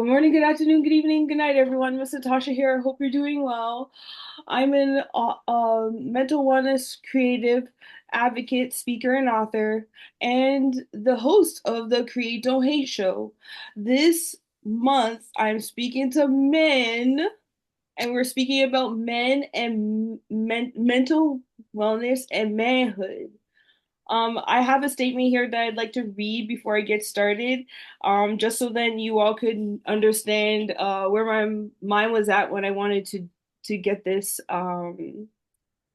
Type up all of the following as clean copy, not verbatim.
Good morning, good afternoon, good evening, good night, everyone. MissNatasha here. I hope you're doing well. I'm an mental wellness creative advocate, speaker, and author, and the host of the Create Don't Hate Show. This month, I'm speaking to men, and we're speaking about men and mental wellness and manhood. I have a statement here that I'd like to read before I get started, just so then you all could understand where my mind was at when I wanted to get this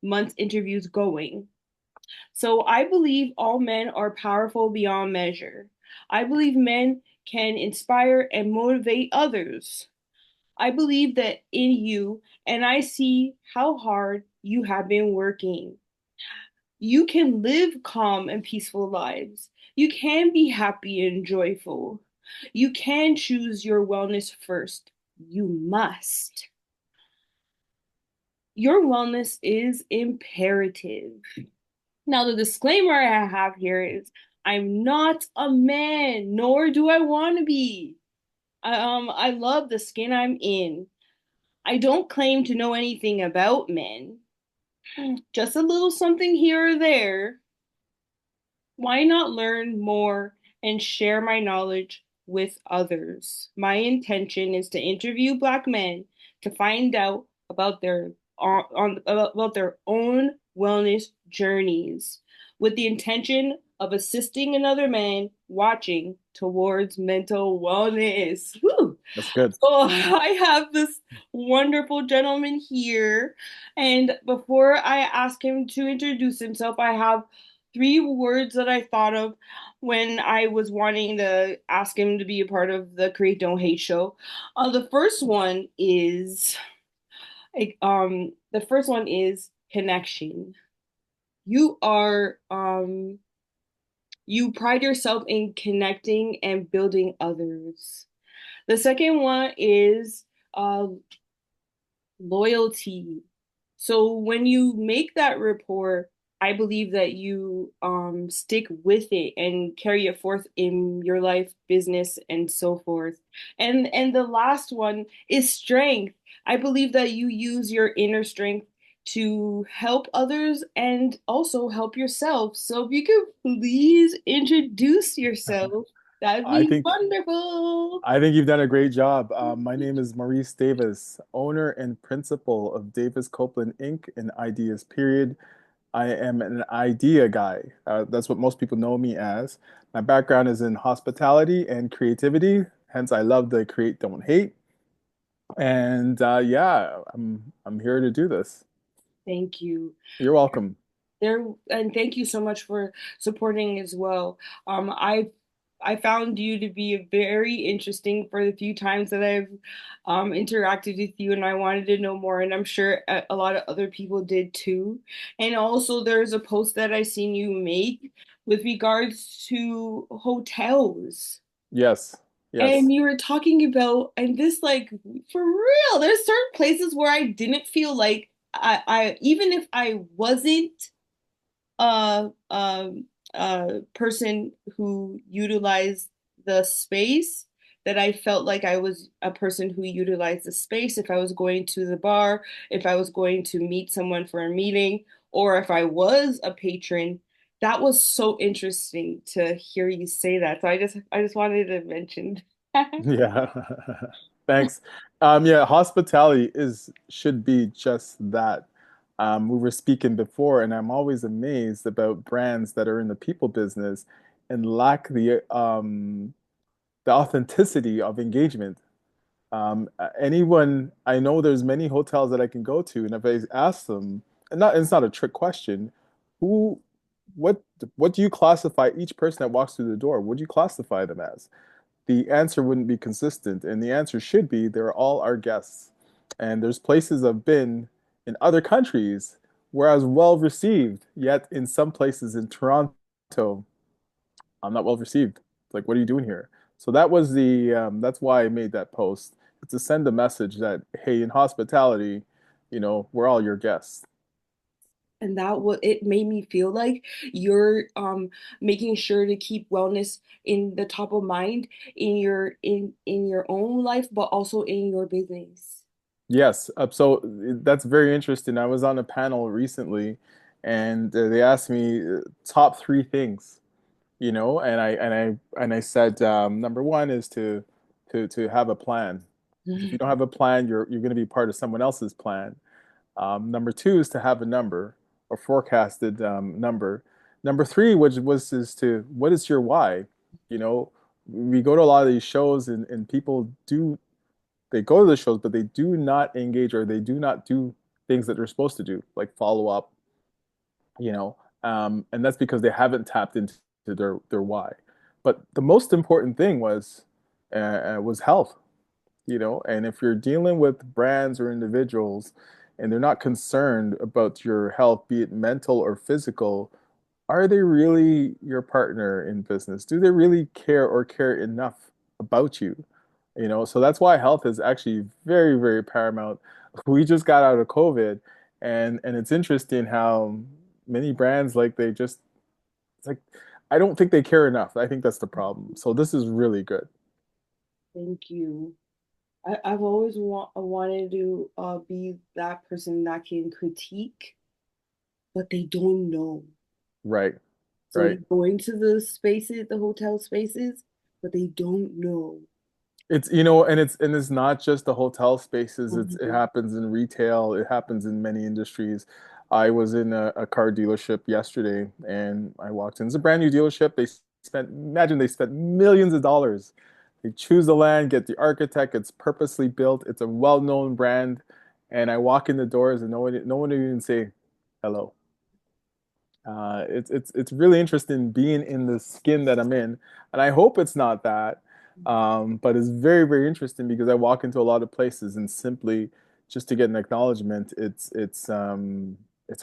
month's interviews going. So I believe all men are powerful beyond measure. I believe men can inspire and motivate others. I believe that in you, and I see how hard you have been working. You can live calm and peaceful lives. You can be happy and joyful. You can choose your wellness first. You must. Your wellness is imperative. Now, the disclaimer I have here is I'm not a man, nor do I want to be. I love the skin I'm in. I don't claim to know anything about men, just a little something here or there. Why not learn more and share my knowledge with others? My intention is to interview Black men to find out about about their own wellness journeys with the intention of assisting another man watching towards mental wellness. Whew. That's good. So I have this wonderful gentleman here, and before I ask him to introduce himself, I have three words that I thought of when I was wanting to ask him to be a part of the Create Don't Hate show. The first one is connection. You are you pride yourself in connecting and building others. The second one is uh loyalty. So when you make that rapport, I believe that you stick with it and carry it forth in your life, business, and so forth. And the last one is strength. I believe that you use your inner strength to help others and also help yourself. So if you could please introduce yourself, that'd I be think wonderful. I think you've done a great job. My name is Maurice Davis, owner and principal of Davis Copeland Inc. and Ideas Period. I am an idea guy. That's what most people know me as. My background is in hospitality and creativity, hence I love the create, don't hate. And yeah, I'm here to do this. Thank you. You're welcome. There and thank you so much for supporting as well. I found you to be very interesting for the few times that I've interacted with you, and I wanted to know more, and I'm sure a lot of other people did too. And also, there's a post that I seen you make with regards to hotels. Yes, And yes. you were talking about, and this, like, for real, there's certain places where I didn't feel like even if I wasn't a person who utilized the space, that I felt like I was a person who utilized the space if I was going to the bar, if I was going to meet someone for a meeting, or if I was a patron. That was so interesting to hear you say that. So I just wanted to mention that. Yeah. Thanks. Yeah, hospitality is should be just that. We were speaking before, and I'm always amazed about brands that are in the people business and lack the authenticity of engagement. Anyone I know, there's many hotels that I can go to, and if I ask them, and it's not a trick question, who, what, what do you classify each person that walks through the door? What do you classify them as? The answer wouldn't be consistent. And the answer should be they're all our guests. And there's places I've been in other countries where I was well received, yet in some places in Toronto, I'm not well received. Like, what are you doing here? So that's why I made that post. It's to send a message that, hey, in hospitality, we're all your guests. And that what it made me feel like you're making sure to keep wellness in the top of mind in your own life, but also in your business. Yes, so that's very interesting. I was on a panel recently, and they asked me top three things, and I said number one is to have a plan. If you don't have a plan, you're going to be part of someone else's plan. Number two is to have a number, a forecasted number. Number three, which was is to what is your why? You know, we go to a lot of these shows, and people do they go to the shows, but they do not engage or they do not do things that they're supposed to do, like follow up, and that's because they haven't tapped into their why. But the most important thing was health, and if you're dealing with brands or individuals and they're not concerned about your health, be it mental or physical, are they really your partner in business? Do they really care or care enough about you? So that's why health is actually very, very paramount. We just got out of COVID, and it's interesting how many brands like they just it's like I don't think they care enough. I think that's the problem. So this is really good. Thank you. I've always wanted to be that person that can critique, but they don't know. Right, So they right. go into the spaces, the hotel spaces, but they don't know. And it's not just the hotel spaces. It Mhm. happens in retail. It happens in many industries. I was in a car dealership yesterday, and I walked in. It's a brand new dealership. Imagine they spent millions of dollars. They choose the land, get the architect. It's purposely built. It's a well-known brand, and I walk in the doors, and no one would even say hello. It's really interesting being in the skin that I'm in, and I hope it's not that. But it's very, very interesting because I walk into a lot of places and simply just to get an acknowledgement, it's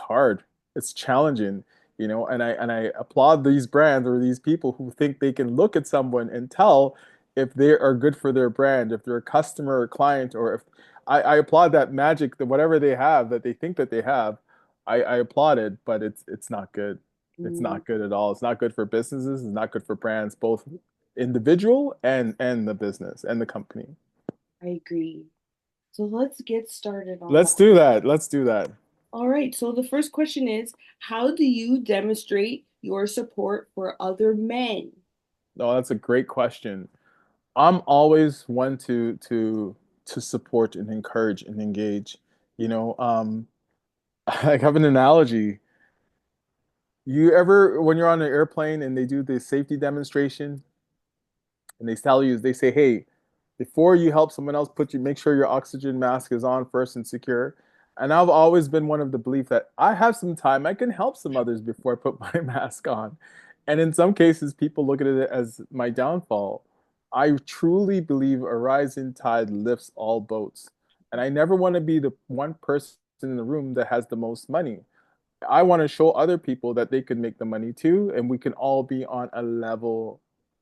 hard, it's challenging, and I applaud these brands or these people who think they can look at someone and tell if they are good for their brand, if they're a customer or client, or if I applaud that magic, that whatever they have that they think that they have. I applaud it, but it's not good. It's Mm, not good at all. It's not good for businesses. It's not good for brands, both individual and the business and the company. I agree. So let's get started on that. Let's do that. Let's do that. All right. So the first question is, how do you demonstrate your support for other men? No, that's a great question. I'm always one to support and encourage and engage. I have an analogy. You ever, when you're on an airplane and they do the safety demonstration, and they say, hey, before you help someone else, make sure your oxygen mask is on first and secure. And I've always been one of the belief that I have some time, I can help some others before I put my mask on. And in some cases, people look at it as my downfall. I truly believe a rising tide lifts all boats. And I never want to be the one person in the room that has the most money. I want to show other people that they can make the money too, and we can all be on a level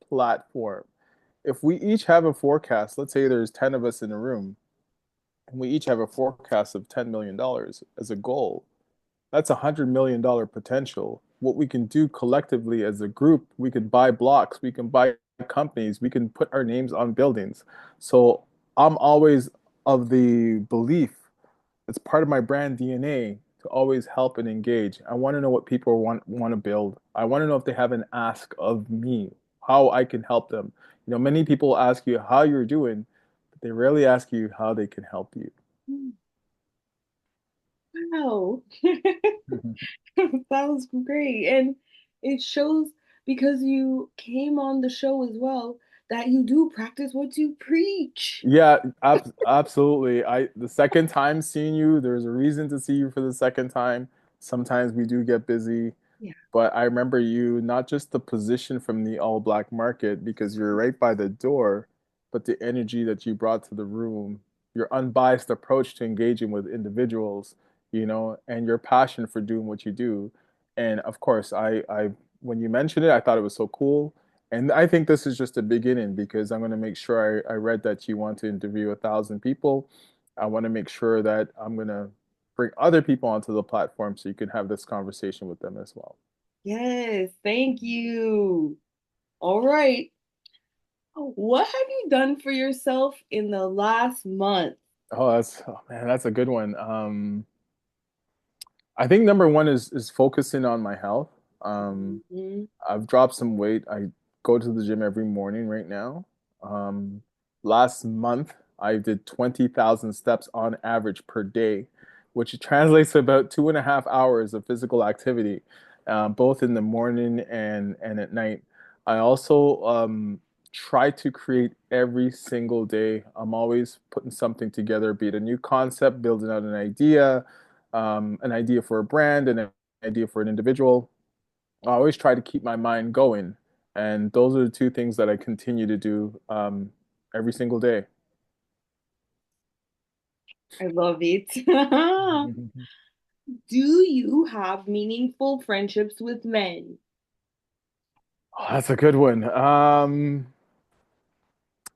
platform. If we each have a forecast, let's say there's 10 of us in a room, and we each have a forecast of $10 million dollars as a goal, that's $100 million potential. What we can do collectively as a group, we can buy blocks, we can buy companies, we can put our names on buildings. So I'm always of the belief, it's part of my brand DNA to always help and engage. I want to know what people want to build. I want to know if they have an ask of me, how I can help them. Many people ask you how you're doing, but they rarely ask you how they can help you. Wow. That was great. And it shows because you came on the show as well that you do practice what you preach. Yeah, absolutely. The second time seeing you, there's a reason to see you for the second time. Sometimes we do get busy. Yeah. But I remember you, not just the position from the all black market, because you're right by the door, but the energy that you brought to the room, your unbiased approach to engaging with individuals, and your passion for doing what you do. And of course, when you mentioned it, I thought it was so cool. And I think this is just a beginning because I'm going to make sure I read that you want to interview 1,000 people. I want to make sure that I'm going to bring other people onto the platform so you can have this conversation with them as well. Yes, thank you. All right. What have you done for yourself in the last month? Oh man, that's a good one. I think number one is focusing on my health. Um, Mhm. I've dropped some weight. I go to the gym every morning right now. Um, Last month, I did 20,000 steps on average per day, which translates to about 2.5 hours of physical activity, both in the morning and at night. I also try to create every single day. I'm always putting something together, be it a new concept, building out an idea for a brand, and an idea for an individual. I always try to keep my mind going. And those are the two things that I continue to do every single day. I love it. Do you have meaningful friendships with men? Oh, that's a good one.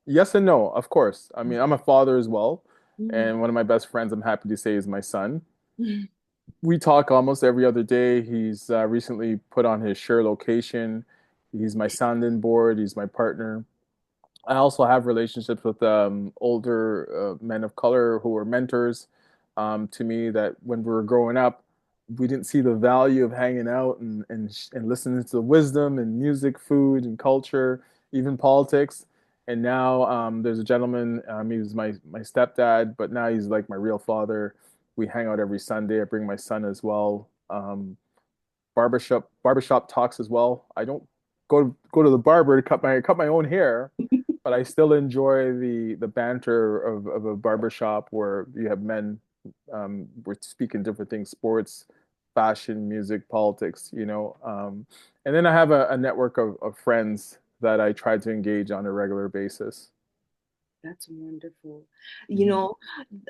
Yes and no, of course. I mean, I'm a father as well. Mhm. And one of my best friends, I'm happy to say, is my son. We talk almost every other day. He's recently put on his Sure location. He's my sounding board. He's my partner. I also have relationships with older men of color who were mentors to me that when we were growing up, we didn't see the value of hanging out and listening to the wisdom and music, food, and culture, even politics. And now there's a gentleman, he was my stepdad, but now he's like my real father. We hang out every Sunday. I bring my son as well. Barbershop talks as well. I don't go to the barber to cut my own hair, but I still enjoy the banter of a barbershop where you have men we're speaking different things, sports, fashion, music, politics, and then I have a network of friends that I try to engage on a regular basis. That's wonderful. You Mhm. know,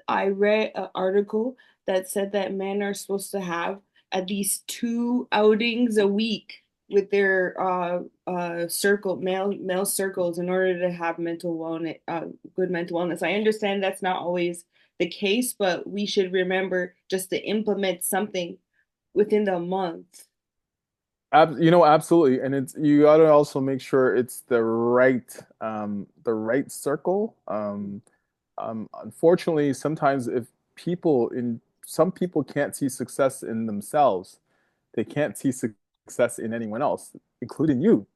I read an article that said that men are supposed to have at least two outings a week with their male circles in order to have mental wellness, good mental wellness. I understand that's not always the case, but we should remember just to implement something within the month. Absolutely, and it's you got to also make sure it's the right circle. Unfortunately, sometimes if people in some people can't see success in themselves, they can't see success in anyone else, including you.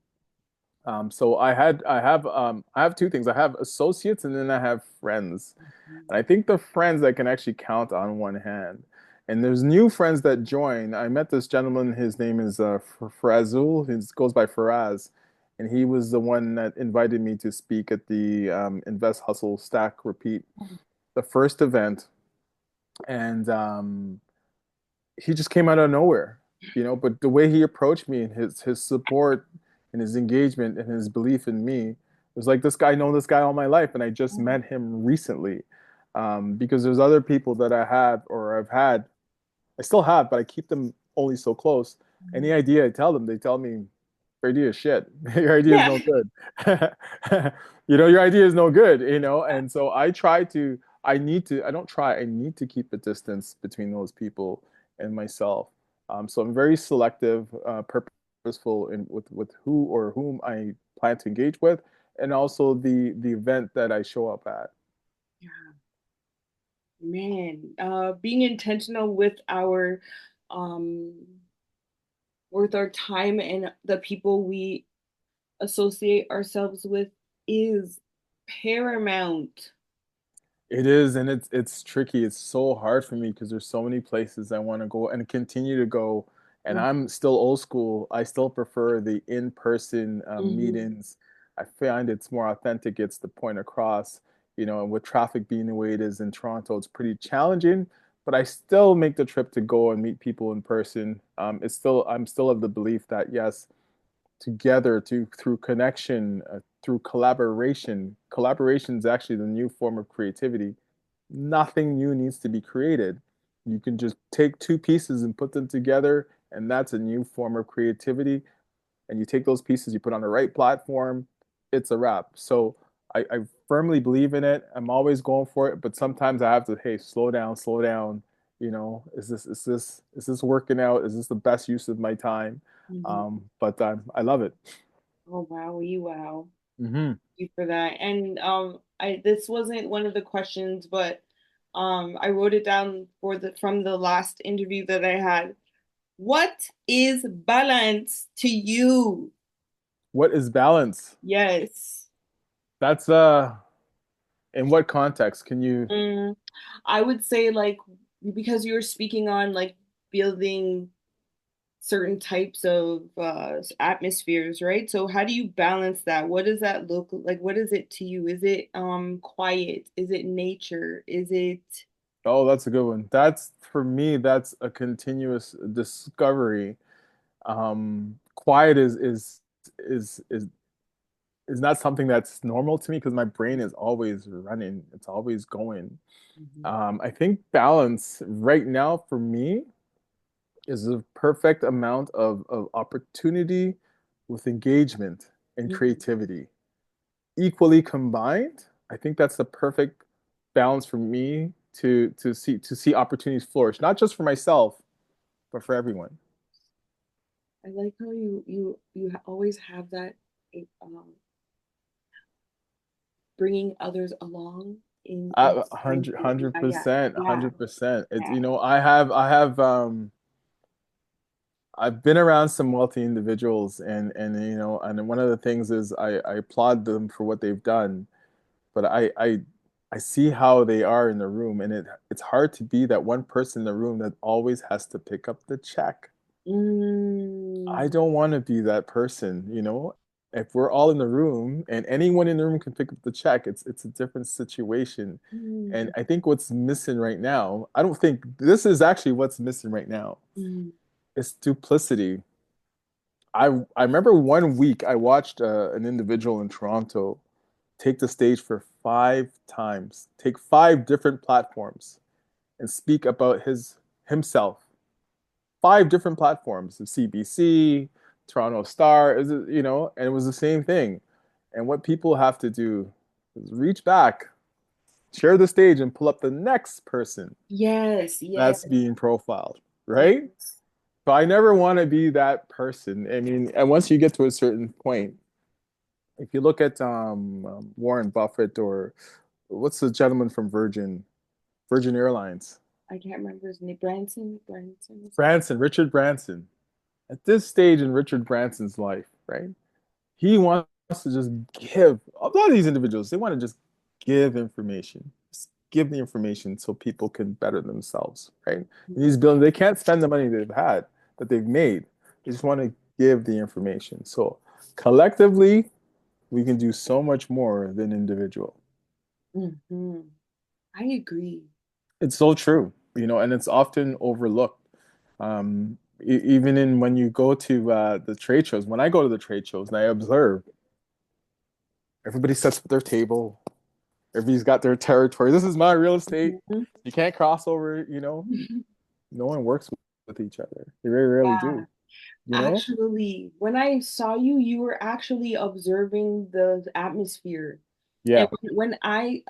So I have two things. I have associates and then I have friends. And I think the friends I can actually count on one hand. And there's new friends that join. I met this gentleman. His name is Frazul. He goes by Faraz, and he was the one that invited me to speak at the Invest, Hustle, Stack, Repeat, the first event. And he just came out of nowhere, But the way he approached me and his support and his engagement and his belief in me was like this guy. I know this guy all my life, and I just met him recently. Because there's other people that I have or I've had, I still have, but I keep them only so close. Any idea I tell them, they tell me your idea is shit. Your idea is Yeah. no good. Your idea is no good, And so I don't try, I need to keep a distance between those people and myself. So I'm very selective, purposeful with who or whom I plan to engage with, and also the event that I show up at. Man, being intentional um with our time and the people we associate ourselves with is paramount. It is, and it's tricky. It's so hard for me because there's so many places I want to go and continue to go. And I'm still old school. I still prefer the in-person Mhm. meetings. I find it's more authentic, gets the point across. And with traffic being the way it is in Toronto, it's pretty challenging. But I still make the trip to go and meet people in person. I'm still of the belief that yes, together through connection, through collaboration. Collaboration is actually the new form of creativity. Nothing new needs to be created. You can just take two pieces and put them together, and that's a new form of creativity. And you take those pieces, you put on the right platform, it's a wrap. So I firmly believe in it. I'm always going for it, but sometimes I have to, hey, slow down, slow down, Is this working out? Is this the best use of my time? Mhm. But I love it. Oh wow, you wow. Hmm. Thank you for that. And I this wasn't one of the questions, but I wrote it down for the from the last interview that I had. What is balance to you? What is balance? Yes. That's in what context can you? Mm, I would say like because you were speaking on like building certain types of atmospheres, right? So how do you balance that? What does that look like? What is it to you? Is it quiet? Is it nature? Is it Oh, that's a good one. That's for me. That's a continuous discovery. Quiet is not something that's normal to me because my brain is always running. It's always going. Mhm, I think balance right now for me is a perfect amount of opportunity with engagement and mhm, creativity. Equally combined, I think that's the perfect balance for me to see opportunities flourish, not just for myself, but for everyone. I like how always have that um, bringing others along in A trying hundred, to hundred yeah yeah percent, yeah 100%. It's, yeah. I've been around some wealthy individuals, and one of the things is I applaud them for what they've done, but I see how they are in the room, and it's hard to be that one person in the room that always has to pick up the check. I Mm, don't want to be that person. If we're all in the room and anyone in the room can pick up the check, it's a different situation. And mm, I think what's missing right now, I don't think this is actually what's missing right now. mm. It's duplicity. I remember one week I watched an individual in Toronto take the stage for 5 times, take 5 different platforms, and speak about himself. 5 different platforms, CBC, Toronto Star, and it was the same thing. And what people have to do is reach back, share the stage, and pull up the next person Yes, yes, that's being profiled, right? yes. So I never want to be that person. I mean, and once you get to a certain point, if you look at Warren Buffett or what's the gentleman from Virgin Airlines, I can't remember his name. Branson or something. Richard Branson. At this stage in Richard Branson's life, right? He wants to just give. A lot of these individuals, they want to just give information. Just give the information so people can better themselves, right? And these buildings, they can't spend the money that they've made. They just want to give the information. So collectively, we can do so much more than individual. Mm-hmm. I agree. It's so true, and it's often overlooked. Even in when you go to the trade shows, when I go to the trade shows and I observe, everybody sets up their table, everybody's got their territory. This is my real estate. Mhm. You can't cross over. No one works with each other. They very rarely Yeah. do, you know? Actually, when I saw you, you were actually observing the atmosphere. And Yeah. when I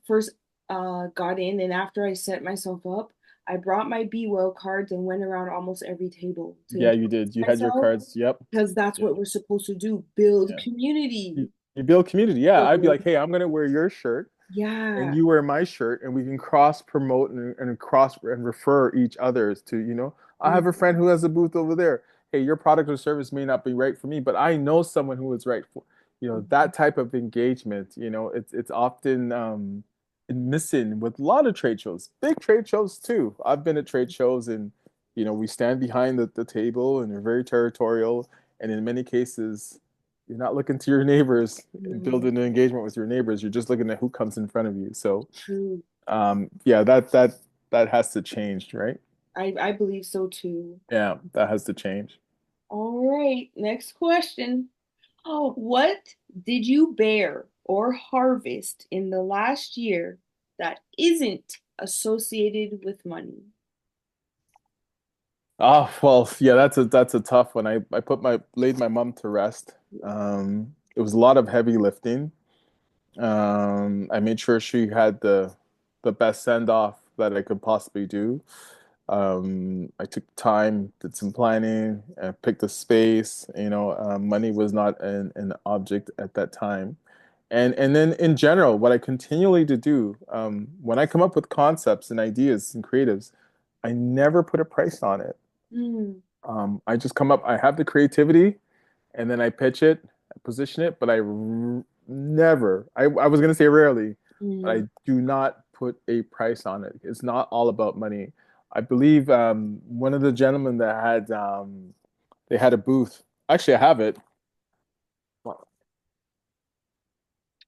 first got in and after I set myself up, I brought my Be Well cards and went around almost every table to Yeah, you introduce did. You had your myself cards. Yep. because that's Yep. what we're supposed to do, build Yeah. community. You build community. Yeah. I'd be So, like, hey, I'm gonna wear your shirt and yeah. you wear my shirt and we can cross promote and cross and refer each others to. I have a friend who has a booth over there. Hey, your product or service may not be right for me, but I know someone who is right for Mhm. that type of engagement. It's often missing with a lot of trade shows, big trade shows too. I've been at trade shows and we stand behind the table and we're very territorial, and in many cases you're not looking to your neighbors and No, building an engagement with your neighbors. You're just looking at who comes in front of you. So, true. yeah, that has to change, right? I believe so too. Yeah, that has to change. All right, next question. Oh, what did you bear or harvest in the last year that isn't associated with money? Oh, well, yeah, that's a tough one. I laid my mom to rest. It was a lot of heavy lifting. I made sure she had the best send off that I could possibly do. I took time, did some planning, and picked a space. Money was not an object at that time. And then in general, what I continually to do, when I come up with concepts and ideas and creatives, I never put a price on it. Mm, I just come up, I have the creativity, and then I pitch it, I position it, but never, I was going to say rarely, but I mm. do not put a price on it. It's not all about money. I believe one of the gentlemen that they had a booth. Actually, I have it.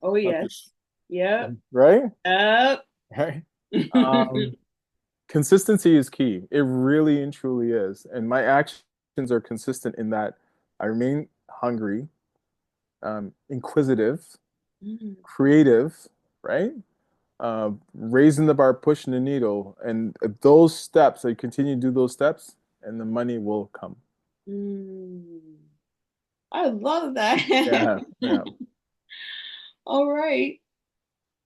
Oh yes. Yep. Right? Yep. Right. Um, Consistency is key. It really and truly is. And my actions are consistent in that I remain hungry, inquisitive, Mm, creative, right? Raising the bar, pushing the needle, and those steps, I continue to do those steps, and the money will come. mm. I love that. Yeah, yeah. All right.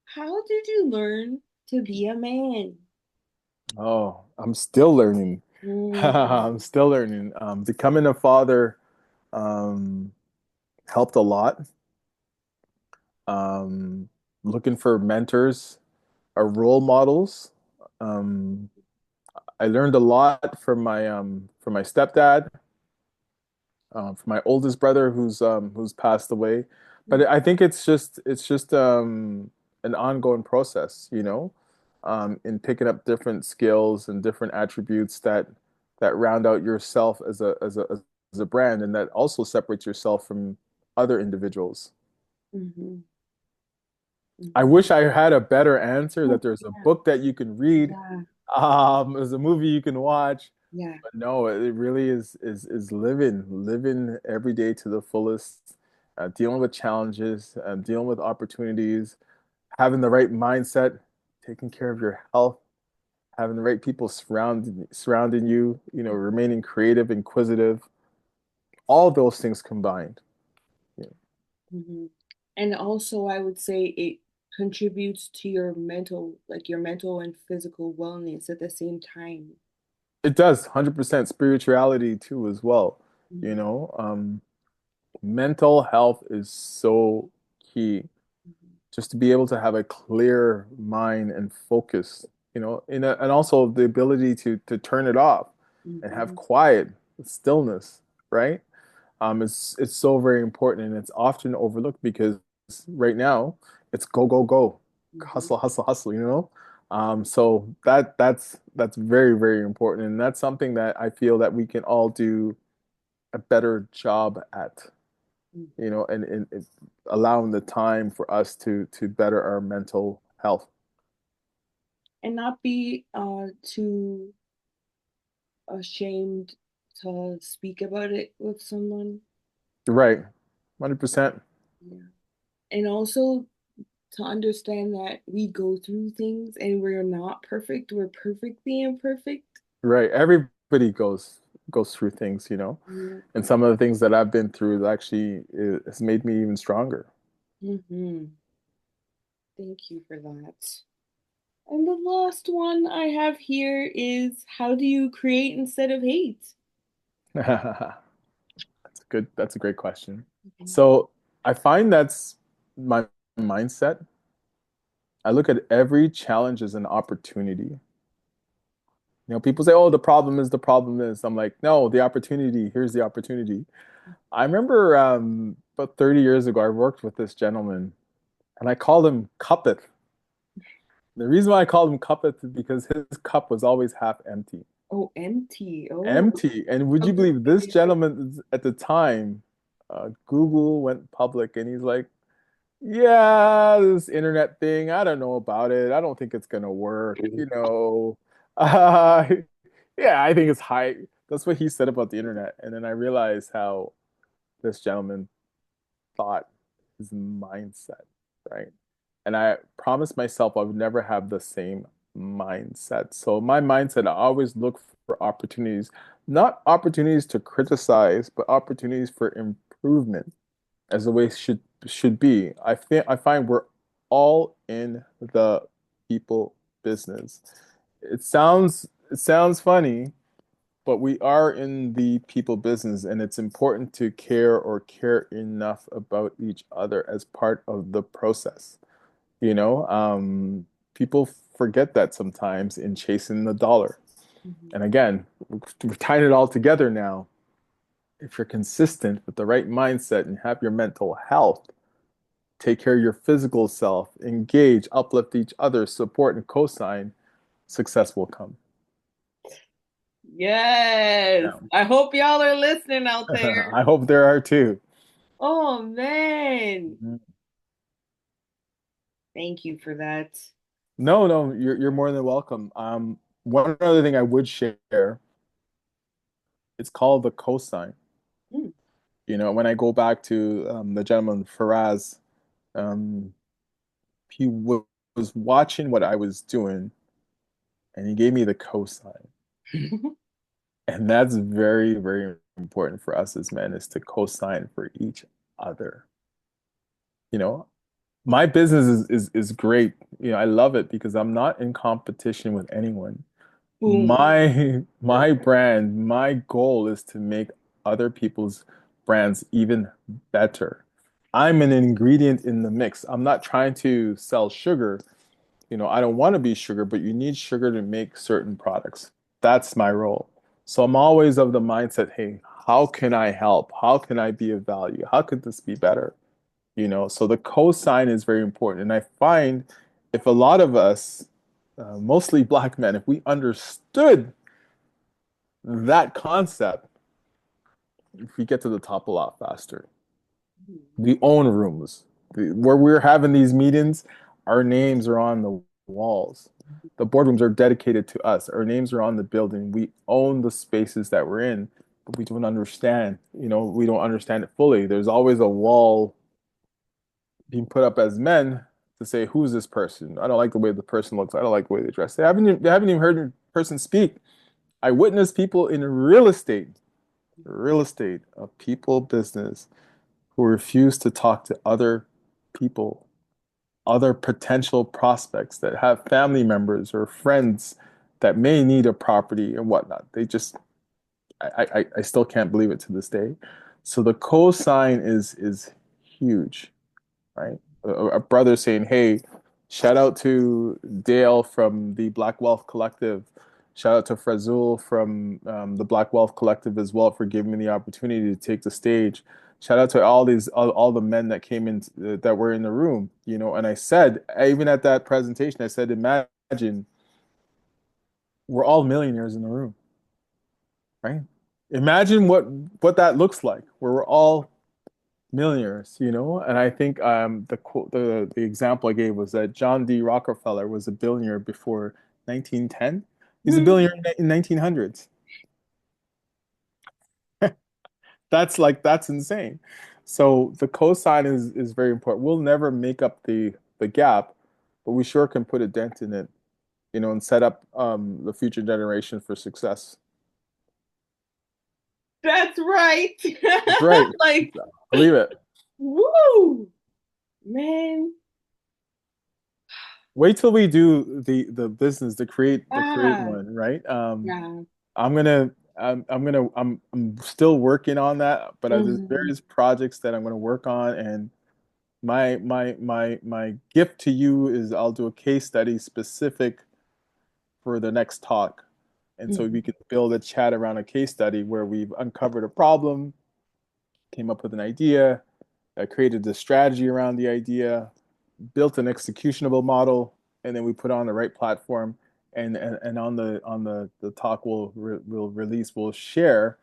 How did you learn to be a man? Oh, I'm still learning. I'm Mm, still learning. Becoming a father um, helped a lot. Um, Looking for mentors or role models. Um, I learned a lot from my stepdad, from my oldest brother who's passed away. But I think it's just an ongoing process, in picking up different skills and different attributes that round out yourself as a brand, and that also separates yourself from other individuals. mhm, I mhm. wish I had a better answer Oh, that there's a yeah, book that you can read, yeah, there's a movie you can watch, yeah. but no, it really is living every day to the fullest, dealing with challenges, dealing with opportunities, having the right mindset, taking care of your health, having the right people surrounding you, remaining creative, inquisitive, all those things combined. Yeah. Mhm. And also, I would say it contributes to your mental, like your mental and physical wellness at the same time. It does 100% spirituality too as well. You Mhm, know, mental health is so key. mhm, Just to be able to have a clear mind and focus, and also the ability to turn it off and have mhm, quiet, stillness, right? It's so very important, and it's often overlooked because right now it's go go go, mhm, hustle hustle hustle, so that's very very important, and that's something that I feel that we can all do a better job at, mhm. and allowing the time for us to better our mental health. And not be too ashamed to speak about it with someone. Right. 100%. Yeah. And also to understand that we go through things and we're not perfect, we're perfectly imperfect. Right. Everybody goes through things, Yeah. and some of the things that I've been through actually has made me even stronger. Hmm. Thank you for that. And the last one I have here is how do you create instead of hate? That's a great question. Mhm. So I find that's my mindset. I look at every challenge as an opportunity. People say, "Oh, the problem is the problem is." I'm like, "No, the opportunity. Here's the opportunity." I remember about 30 years ago, I worked with this gentleman, and I called him Cuppeth. The reason why I called him Cuppeth is because his cup was always half empty. Oh, empty. Oh, Empty. And would you okay. believe this gentleman at the time, Google went public, and he's like, "Yeah, this internet thing, I don't know about it. I don't think it's gonna work, Uh, yeah, I think it's high." That's what he said about the internet. And then I realized how this gentleman thought, his mindset, right? And I promised myself I would never have the same mindset. So my mindset, I always look for opportunities, not opportunities to criticize, but opportunities for improvement, as the way should be. I find we're all in the people business. it sounds funny, but we are in the people business, and it's important to care or care enough about each other as part of the process. You know, people forget that sometimes in chasing the dollar. Mhm. And again, we're tying it all together now. If you're consistent with the right mindset and have your mental health, take care of your physical self, engage, uplift each other, support and co-sign, success will come. Yes. Yeah. I hope y'all are listening out there. I hope there are too. Oh man. Mhm. Thank you for that. No, no, you're more than welcome. One other thing I would share, it's called the cosign. Mm. You know, when I go back to the gentleman Faraz, um, he was watching what I was doing, and he gave me the cosign. And that's very, very important for us as men is to co-sign for each other. You know, my business is great. You know, I love it because I'm not in competition with anyone. Boom. My brand, my goal is to make other people's brands even better. I'm an ingredient in the mix. I'm not trying to sell sugar. You know, I don't want to be sugar, but you need sugar to make certain products. That's my role. So I'm always of the mindset, hey, how can I help? How can I be of value? How could this be better? You know, so the cosign is very important. And I find if a lot of us, mostly black men, if we understood that concept, we get to the top a lot faster. We own rooms. Where we're having these meetings, our names are on the walls. The boardrooms are dedicated to us. Our names are on the building. We own the spaces that we're in, but we don't understand. You know, we don't understand it fully. There's always a wall being put up as men to say, who's this person? I don't like the way the person looks. I don't like the way they dress. They haven't even heard a person speak. I witness people in real estate, a people business, who refuse to talk to other people, other potential prospects that have family members or friends that may need a property and whatnot. They just, I still can't believe it to this day. So the cosign is huge, right? A brother saying, "Hey, shout out to Dale from the Black Wealth Collective. Shout out to Frazul from the Black Wealth Collective as well for giving me the opportunity to take the stage. Shout out to all the men that came in that were in the room, you know." And I said, even at that presentation, I said, "Imagine we're all millionaires in the room, right? Imagine what that looks like, where we're all millionaires, you know." And I think the example I gave was that John D. Rockefeller was a billionaire before 1910. He's a Mhm. billionaire in 1900s. That's insane. So the cosign is very important. We'll never make up the gap, but we sure can put a dent in it, you know, and set up the future generation for success. That's right. That's right. Like, Believe it. woo, man. Wait till we do the business, the create Ah, one, right? yeah. I'm still working on that, but there's Mhm. various projects that I'm gonna work on, and my gift to you is I'll do a case study specific for the next talk, and so we Mhm. can build a chat around a case study where we've uncovered a problem, came up with an idea, created the strategy around the idea, built an executionable model, and then we put it on the right platform. And on the talk we'll release, we'll share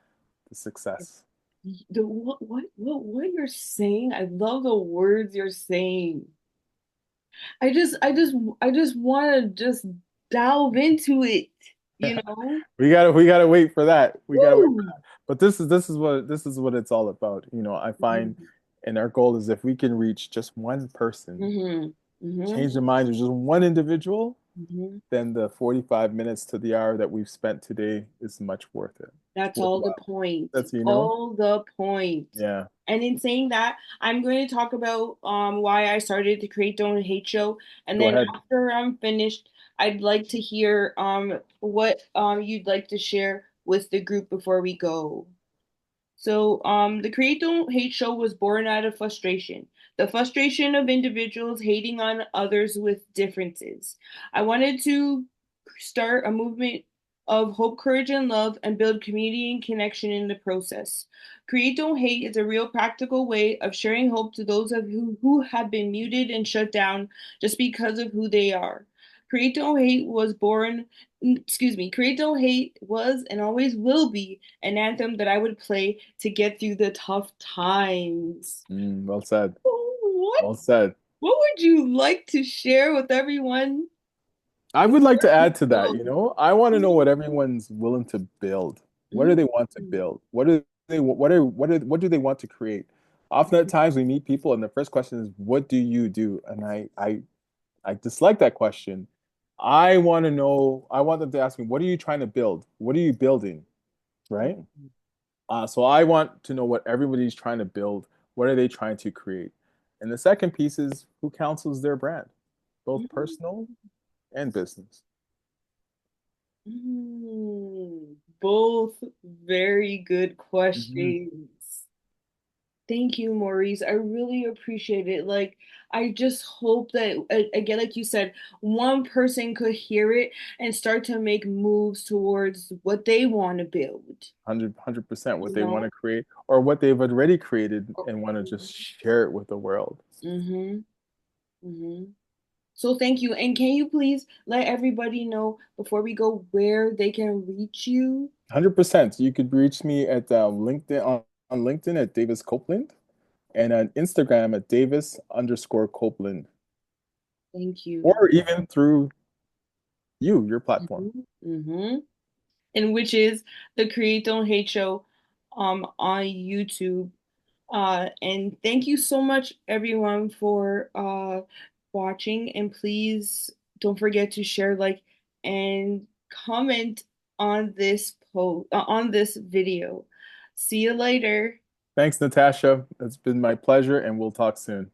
the success. What you're saying? I love the words you're saying. I just want to just delve into it, you know? We gotta wait for that. We gotta wait for Woo. that. But this is what it's all about. You know, I find, Mhm. and our goal is if we can reach just one person, Mhm. Mhm. change the minds of just one individual, Mhm. then the 45 minutes to the hour that we've spent today is much worth it. It's That's all the worthwhile. point. That's, you know, All the point. yeah. And in saying that, I'm going to talk about why I started to create Don't Hate Show. And Go then ahead. after I'm finished, I'd like to hear what you'd like to share with the group before we go. So, the Create Don't Hate show was born out of frustration. The frustration of individuals hating on others with differences. I wanted to start a movement of hope, courage, and love and build community and connection in the process. Create Don't Hate is a real practical way of sharing hope to those of you who have been muted and shut down just because of who they are. Create Don't Hate was born, excuse me, Create Don't Hate was and always will be an anthem that I would play to get through the tough times. Well said. What Well said. what would you like to share with everyone I would like before to we add to that, go? I want to know what everyone's willing to build. What do they want to Mm. build? What do they want to create? Oftentimes we meet people and the first question is, what do you do? And I dislike that question. I want to know, I want them to ask me, what are you trying to build? What are you building? Right? So I want to know what everybody's trying to build. What are they trying to create? And the second piece is who counsels their brand, both personal and business. Both very good Mhm. questions. Thank you, Maurice. I really appreciate it. Like, I just hope that, again, like you said, one person could hear it and start to make moves towards what they want to build, 100% what you they want know? to create or what they've already created and want to just share it with the world. Mm-hmm. Mm-hmm. So thank you. And can you please let everybody know before we go where they can reach you? 100%. You could reach me at LinkedIn on LinkedIn at Davis Copeland and on Instagram at Davis_Copeland Thank you. or even through your platform. Mm-hmm. Mm-hmm. And which is the Create Don't Hate Show on YouTube. And thank you so much everyone for watching, and please don't forget to share, like, and comment on this on this video. See you later. Thanks, Natasha. It's been my pleasure, and we'll talk soon.